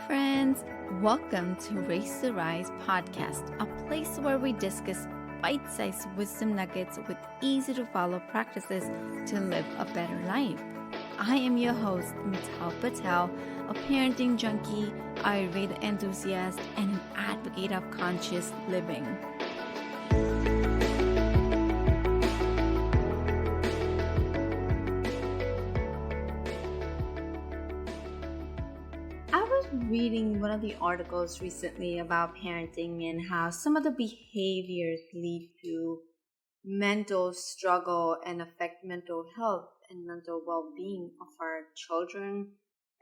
friends. Welcome to Race to Rise podcast, a place where we discuss bite-sized wisdom nuggets with easy-to-follow practices to live a better life. I am your host, Mital Patel, a parenting junkie, Ayurveda enthusiast, and an advocate of conscious living. I was reading one of the articles recently about parenting and how some of the behaviors lead to mental struggle and affect mental health and mental well-being of our children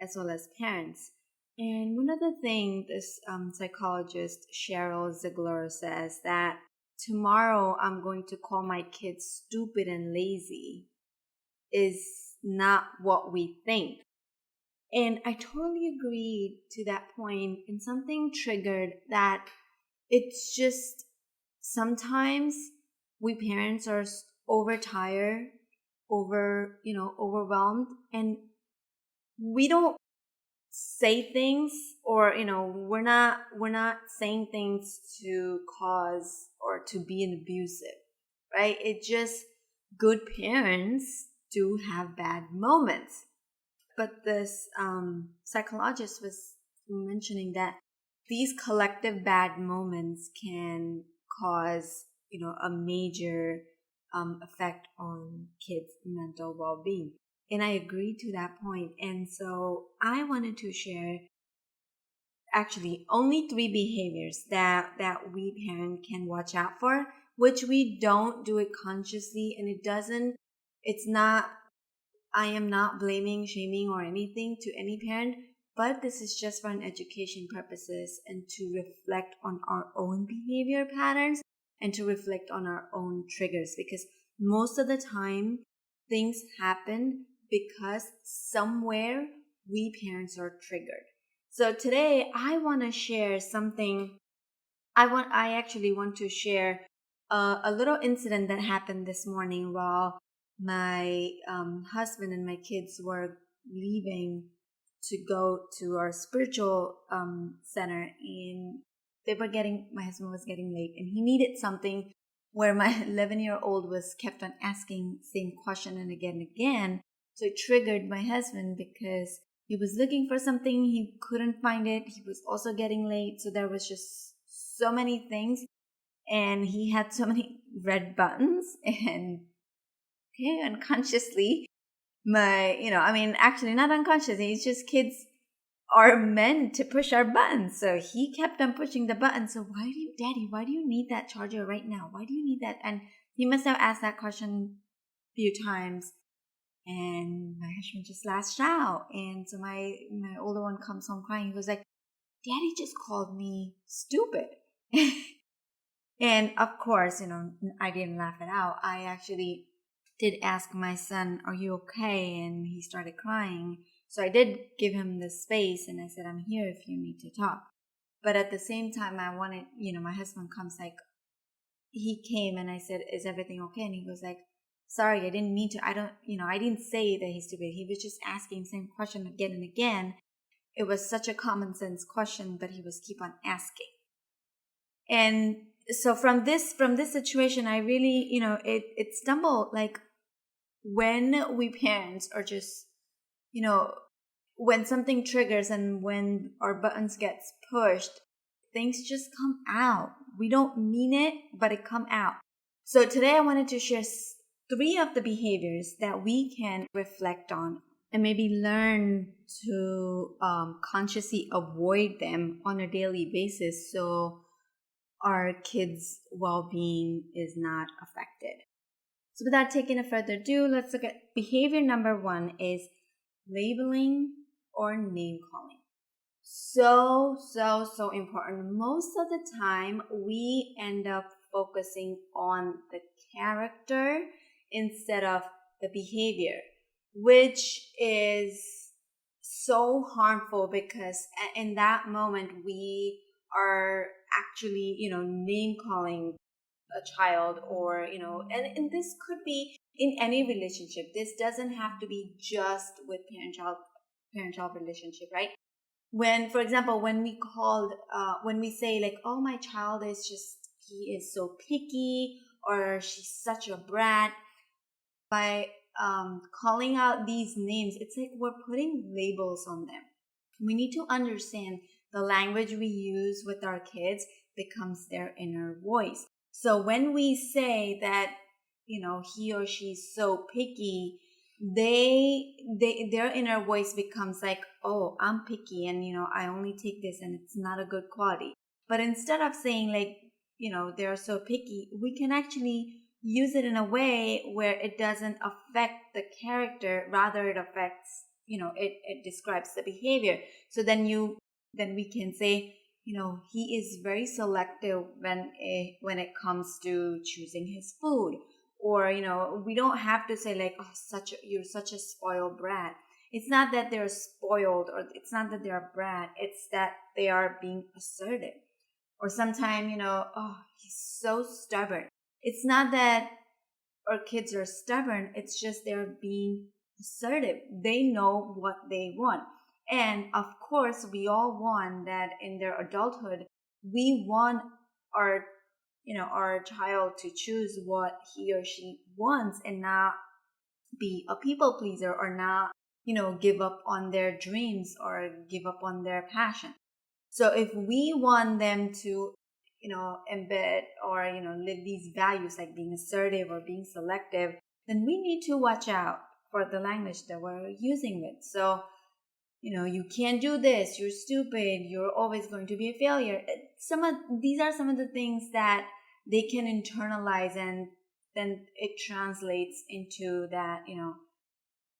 as well as parents. And one of the things this psychologist Cheryl Ziegler says that tomorrow I'm going to call my kids stupid and lazy is not what we think. And I totally agreed to that point, and something triggered that it's just sometimes we parents are overtired, overwhelmed, and we don't say things, or we're not saying things to cause or to be an abusive, right? It just good parents do have bad moments. But this psychologist was mentioning that these collective bad moments can cause, a major effect on kids' mental well-being. And I agreed to that point. And so I wanted to share actually only 3 behaviors that we parent can watch out for, which we don't do it consciously, and I am not blaming, shaming, or anything to any parent, but this is just for an education purposes and to reflect on our own behavior patterns and to reflect on our own triggers, because most of the time things happen because somewhere we parents are triggered. So today I want to share something. I actually want to share a little incident that happened this morning while my husband and my kids were leaving to go to our spiritual center, and my husband was getting late, and he needed something where my 11-year-old was kept on asking same question and again. So it triggered my husband because he was looking for something, he couldn't find it, he was also getting late, so there was just so many things, and he had so many red buttons, and unconsciously, actually not unconsciously, it's just kids are meant to push our buttons. So he kept on pushing the button. So why do you need that charger right now? Why do you need that? And he must have asked that question a few times. And my husband just lashed out. And so my older one comes home crying. He goes like, Daddy just called me stupid. And of course, I didn't laugh it out. I actually did ask my son, are you okay? And he started crying. So I did give him the space, and I said, I'm here if you need to talk. But at the same time, I wanted, my husband comes like, he came and I said, is everything okay? And he goes like, sorry, I didn't mean to. I didn't say that he's stupid. He was just asking the same question again and again. It was such a common sense question, but he was keep on asking. And so from this situation, I really, it stumbled, like, when we parents are just, when something triggers and when our buttons gets pushed, things just come out. We don't mean it, but it come out. So today I wanted to share 3 of the behaviors that we can reflect on and maybe learn to consciously avoid them on a daily basis so our kids' well-being is not affected. So without taking a further ado, let's look at behavior number 1 is labeling or name calling. So important. Most of the time, we end up focusing on the character instead of the behavior, which is so harmful because in that moment, we are actually, name calling a child, or and this could be in any relationship. This doesn't have to be just with parent child relationship, right? When, for example, when we say like, oh, my child is just, he is so picky, or she's such a brat, by calling out these names, it's like we're putting labels on them. We need to understand the language we use with our kids becomes their inner voice. So when we say that, he or she's so picky, their inner voice becomes like, oh, I'm picky, and I only take this and it's not a good quality. But instead of saying like, they're so picky, we can actually use it in a way where it doesn't affect the character, rather it affects, it describes the behavior. So then we can say, he is very selective when it comes to choosing his food. Or we don't have to say like, oh, you're such a spoiled brat. It's not that they're spoiled, or it's not that they're a brat, it's that they are being assertive. Or sometimes, oh, he's so stubborn. It's not that our kids are stubborn, it's just they're being assertive. They know what they want. And of course, we all want that in their adulthood. We want our our child to choose what he or she wants, and not be a people pleaser, or not give up on their dreams or give up on their passion. So if we want them to embed or live these values like being assertive or being selective, then we need to watch out for the language that we're using with. So you can't do this, you're stupid, you're always going to be a failure. These are some of the things that they can internalize, and then it translates into that,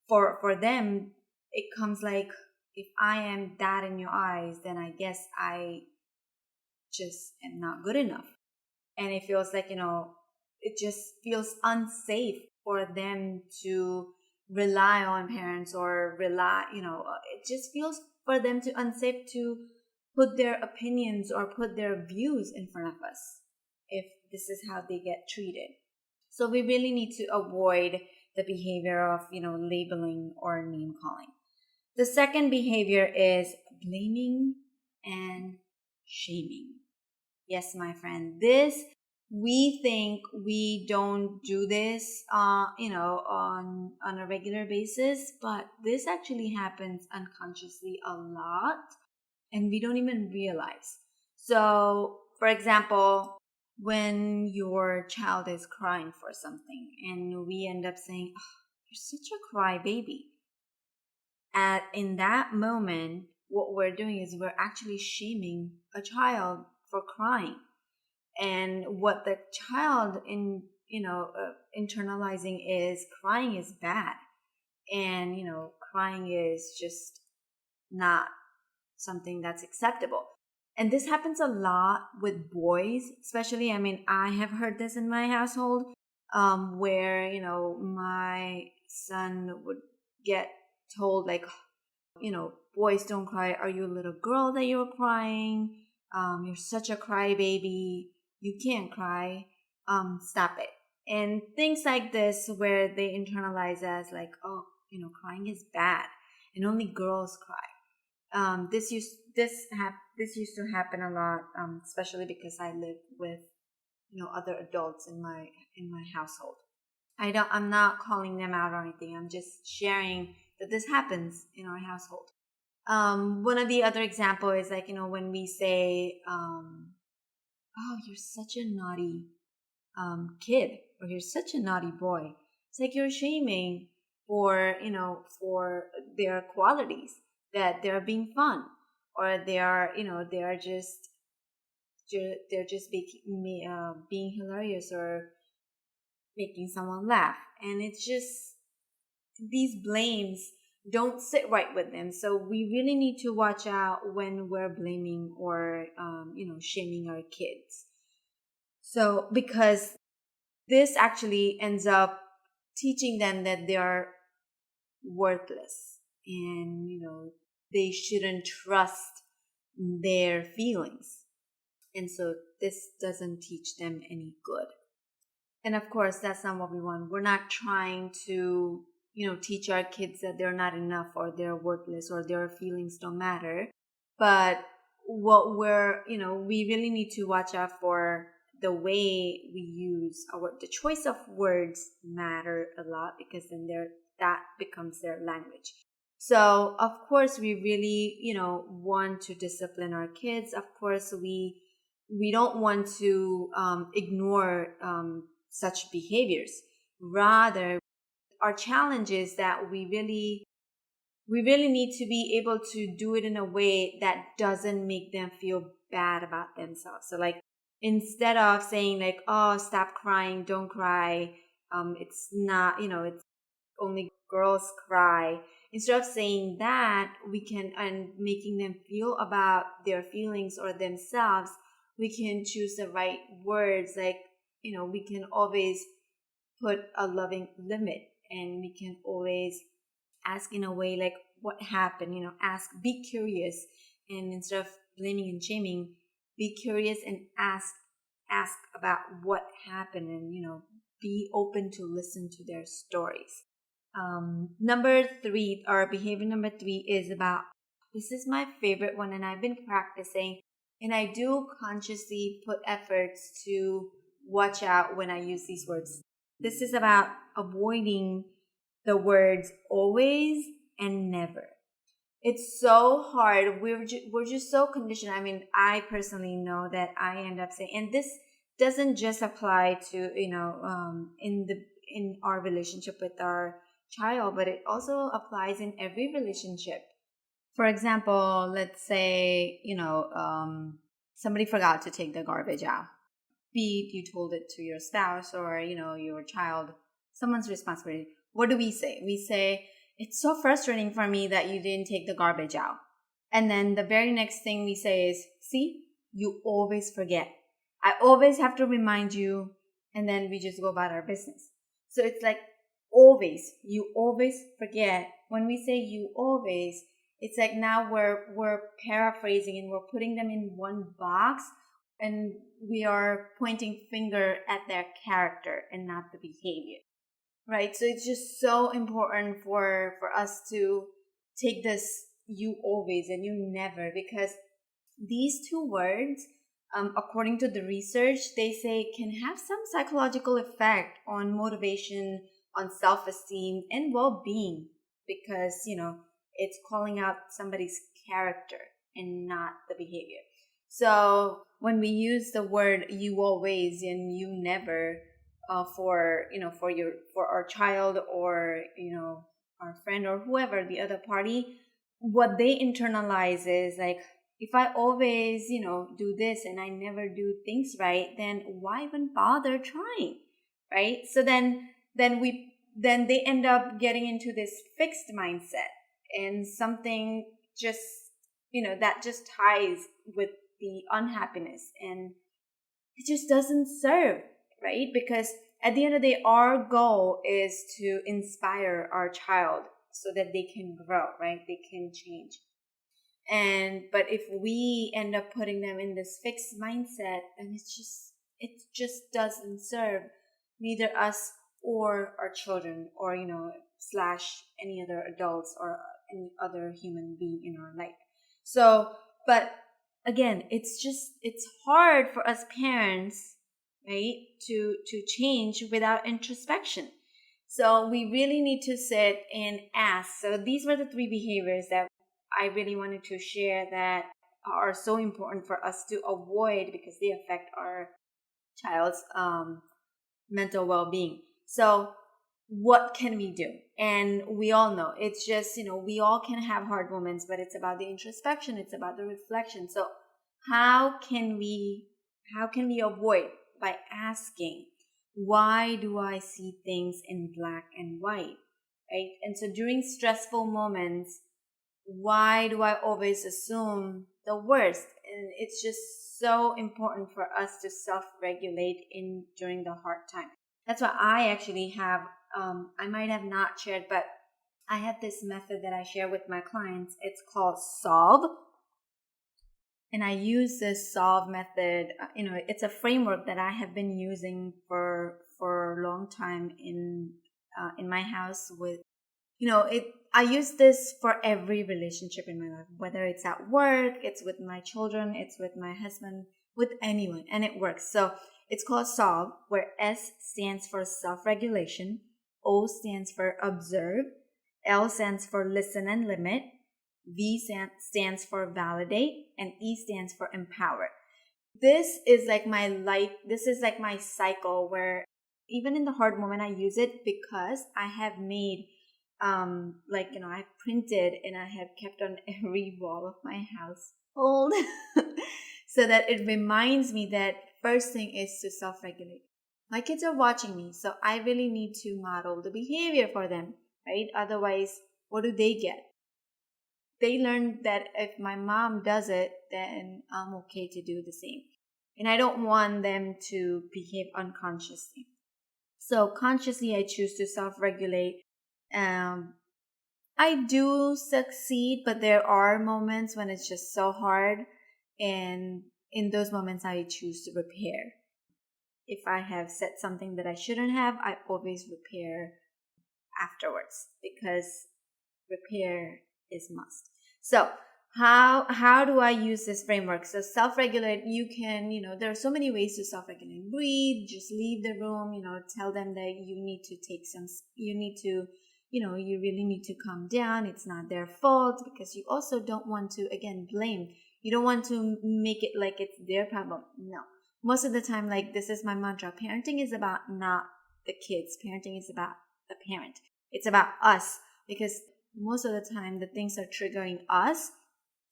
for them, it comes like, if I am that in your eyes, then I guess I just am not good enough. And it feels like, it just feels unsafe for them to rely on parents, or it just feels for them to unsafe to put their opinions or put their views in front of us if this is how they get treated. So we really need to avoid the behavior of labeling or name calling. The second behavior is blaming and shaming. Yes, my friend, we think we don't do this, on a regular basis, but this actually happens unconsciously a lot, and we don't even realize. So, for example, when your child is crying for something, and we end up saying, oh, you're such a crybaby. In that moment, what we're doing is we're actually shaming a child for crying. And what the child internalizing is, crying is bad, and crying is just not something that's acceptable. And this happens a lot with boys, especially. I mean, I have heard this in my household, where my son would get told like, boys don't cry. Are you a little girl that you're crying? You're such a crybaby. You can't cry. Stop it. And things like this, where they internalize as like, oh, crying is bad, and only girls cry. This used to happen a lot, especially because I lived with other adults in my household. I'm not calling them out or anything. I'm just sharing that this happens in our household. One of the other example is like, when we say, oh, you're such a naughty kid, or you're such a naughty boy. It's like you're shaming for their qualities, that they're being fun, or they're just being hilarious, or making someone laugh. And it's just, these blames don't sit right with them. So we really need to watch out when we're blaming or shaming our kids. So because this actually ends up teaching them that they are worthless, and they shouldn't trust their feelings. And so this doesn't teach them any good. And of course, that's not what we want. We're not trying to teach our kids that they're not enough, or they're worthless, or their feelings don't matter. But what we really need to watch out for the way we use the choice of words matter a lot, because then that becomes their language. So of course we really, want to discipline our kids. Of course we don't want to ignore such behaviors. Rather, our challenge is that we really need to be able to do it in a way that doesn't make them feel bad about themselves. So like, instead of saying like, oh, stop crying, don't cry, it's not, it's only girls cry. Instead of saying that, we can, and making them feel about their feelings or themselves, we can choose the right words. Like, we can always put a loving limit, and we can always ask in a way like, what happened, ask, be curious. And instead of blaming and shaming, be curious and ask about what happened, and be open to listen to their stories. Number three, or behavior number three, is about, this is my favorite one, and I've been practicing, and I do consciously put efforts to watch out when I use these words. This is about avoiding the words always and never. It's so hard. We're just so conditioned. I mean, I personally know that I end up saying, and this doesn't just apply to, in our relationship with our child, but it also applies in every relationship. For example, let's say, somebody forgot to take the garbage out. Be it you told it to your spouse or, your child, someone's responsibility. What do we say? We say, it's so frustrating for me that you didn't take the garbage out. And then the very next thing we say is, see, you always forget. I always have to remind you. And then we just go about our business. So it's like, always, you always forget. When we say you always, it's like now we're paraphrasing, and we're putting them in one box, and we are pointing finger at their character and not the behavior. Right? So it's just so important for us to take this you always and you never, because these two words, according to the research, they say can have some psychological effect on motivation, on self-esteem, and well-being, because, it's calling out somebody's character and not the behavior. So when we use the word you always and you never, for our child, or our friend, or whoever the other party, what they internalize is like, if I always do this and I never do things right, then why even bother trying, right? So then they end up getting into this fixed mindset, and something just that just ties with the unhappiness, and it just doesn't serve, right? Because at the end of the day, our goal is to inspire our child so that they can grow, right? They can change. But if we end up putting them in this fixed mindset, then it just doesn't serve neither us or our children, or slash any other adults or any other human being in our life. So, but again, it's hard for us parents, right, to change without introspection. So we really need to sit and ask. So these were the three behaviors that I really wanted to share, that are so important for us to avoid, because they affect our child's mental well-being. So what can we do? And we all know, it's just, we all can have hard moments, but it's about the introspection, it's about the reflection. So how can we avoid? By asking, why do I see things in black and white, right? And so during stressful moments, why do I always assume the worst? And it's just so important for us to self-regulate during the hard time. That's why I actually have, I might have not shared, but I have this method that I share with my clients. It's called SOLVE. And I use this SOLVE method. It's a framework that I have been using for a long time in my house. With, I use this for every relationship in my life, whether it's at work, it's with my children, it's with my husband, with anyone, and it works. So it's called SOLVE, where S stands for self-regulation, O stands for observe, L stands for listen and limit, V stands for validate, and E stands for empower. This is like my cycle where even in the hard moment I use it, because I have made I've printed and I have kept on every wall of my household so that it reminds me that first thing is to self-regulate. My kids are watching me, so I really need to model the behavior for them, right? Otherwise, what do they get? They learn that if my mom does it, then I'm okay to do the same. And I don't want them to behave unconsciously. So consciously, I choose to self-regulate. I do succeed, but there are moments when it's just so hard. And in those moments, I choose to repair. If I have said something that I shouldn't have, I always repair afterwards, because repair is must. So how do I use this framework? So self-regulate, you can, there are so many ways to self-regulate. Breathe, just leave the room, tell them that you need to you really need to calm down. It's not their fault, because you also don't want to, again, blame. You don't want to make it like it's their problem. No. Most of the time, like, this is my mantra. Parenting is about not the kids. Parenting is about the parent. It's about us, because most of the time the things are triggering us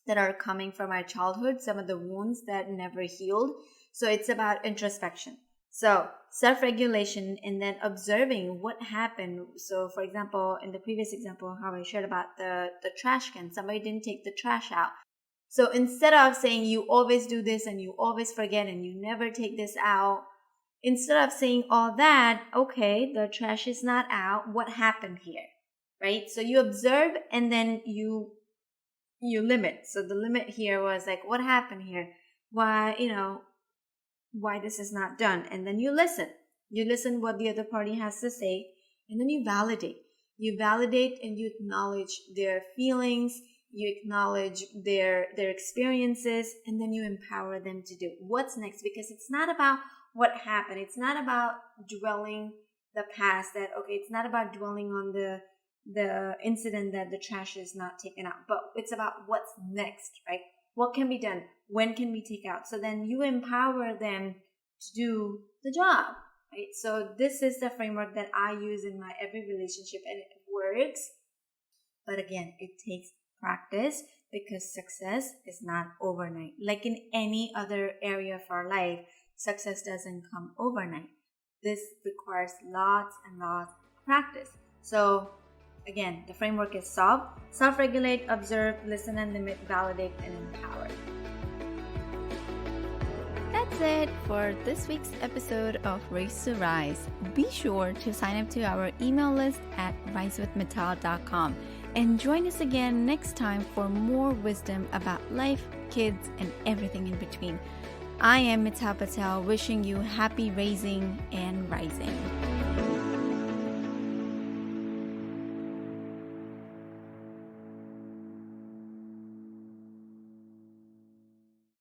that are coming from our childhood, some of the wounds that never healed. So it's about introspection. So self-regulation, and then observing what happened. So for example, in the previous example, how I shared about the trash can, somebody didn't take the trash out. So instead of saying you always do this and you always forget and you never take this out, instead of saying all that, okay, the trash is not out, what happened here, right? So you observe, and then you limit. So the limit here was like, what happened here? Why this is not done? And then you listen what the other party has to say, and then you validate and you acknowledge their feelings, you acknowledge their experiences, and then you empower them to do what's next. Because it's not about what happened. It's not about dwelling the past, it's not about dwelling on the incident that the trash is not taken out, but it's about what's next, right? What can be done? When can we take out? So then you empower them to do the job, right? So this is the framework that I use in my every relationship, and it works. But again, it takes practice, because success is not overnight. Like in any other area of our life, success doesn't come overnight. This requires lots and lots of practice. So again, the framework is SOLVE: self-regulate, observe, listen and limit, validate, and empower. That's it for this week's episode of Race to Rise. Be sure to sign up to our email list at risewithmittal.com and join us again next time for more wisdom about life, kids, and everything in between. I am Mittal Patel, wishing you happy raising and rising.